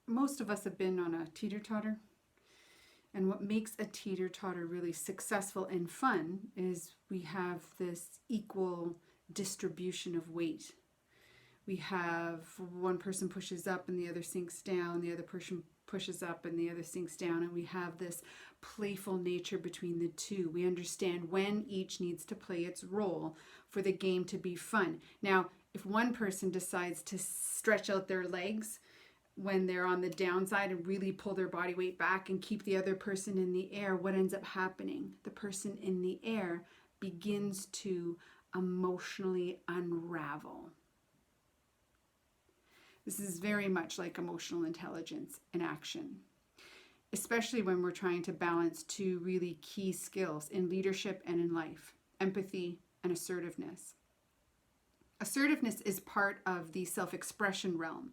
most of us have been on a teeter-totter. And what makes a teeter-totter really successful and fun is we have this equal distribution of weight. We have one person pushes up and the other sinks down, the other person pushes up and the other sinks down, and we have this playful nature between the two. We understand when each needs to play its role for the game to be fun. Now, if one person decides to stretch out their legs when they're on the downside and really pull their body weight back and keep the other person in the air, what ends up happening? The person in the air begins to emotionally unravel. This is very much like emotional intelligence in action, especially when we're trying to balance two really key skills in leadership and in life: empathy and assertiveness. Assertiveness is part of the self-expression realm,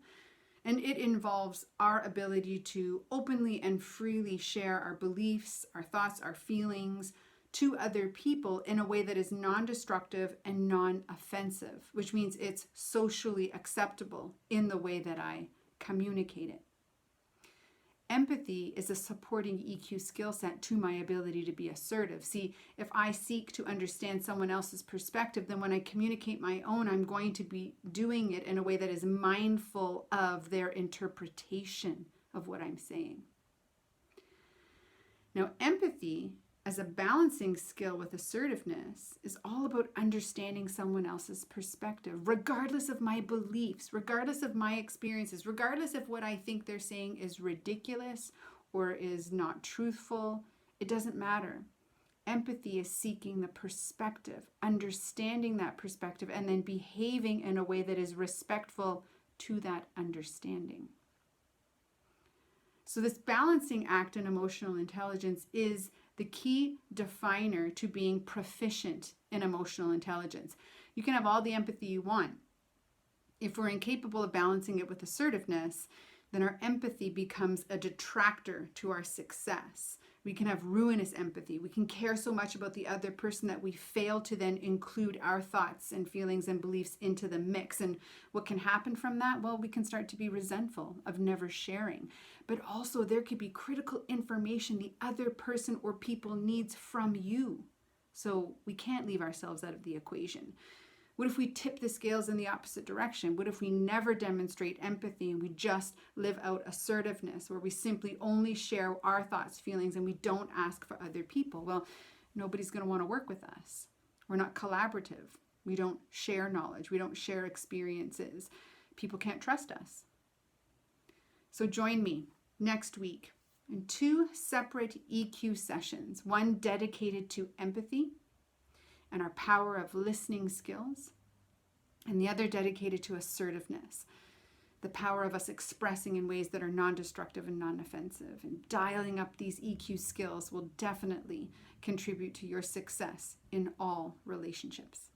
and it involves our ability to openly and freely share our beliefs, our thoughts, our feelings to other people in a way that is non-destructive and non-offensive, which means it's socially acceptable in the way that I communicate it. Empathy is a supporting EQ skill set to my ability to be assertive. See, if I seek to understand someone else's perspective, then when I communicate my own, I'm going to be doing it in a way that is mindful of their interpretation of what I'm saying. Now, empathy as a balancing skill with assertiveness is all about understanding someone else's perspective, regardless of my beliefs, regardless of my experiences, regardless if what I think they're saying is ridiculous or is not truthful. It doesn't matter. Empathy is seeking the perspective, understanding that perspective, and then behaving in a way that is respectful to that understanding. So this balancing act in emotional intelligence is the key definer to being proficient in emotional intelligence. You can have all the empathy you want. If we're incapable of balancing it with assertiveness, then our empathy becomes a detractor to our success. We can have ruinous empathy. We can care so much about the other person that we fail to then include our thoughts and feelings and beliefs into the mix. And what can happen from that? Well, we can start to be resentful of never sharing. But also there could be critical information the other person or people needs from you. So we can't leave ourselves out of the equation. What if we tip the scales in the opposite direction? What if we never demonstrate empathy and we just live out assertiveness, where we simply only share our thoughts, feelings, and we don't ask for other people? Well, nobody's going to want to work with us. We're not collaborative. We don't share knowledge. We don't share experiences. People can't trust us. So join me next week in 2 separate EQ sessions, one dedicated to empathy and our power of listening skills, and the other dedicated to assertiveness, the power of us expressing in ways that are non-destructive and non-offensive. And dialing up these EQ skills will definitely contribute to your success in all relationships.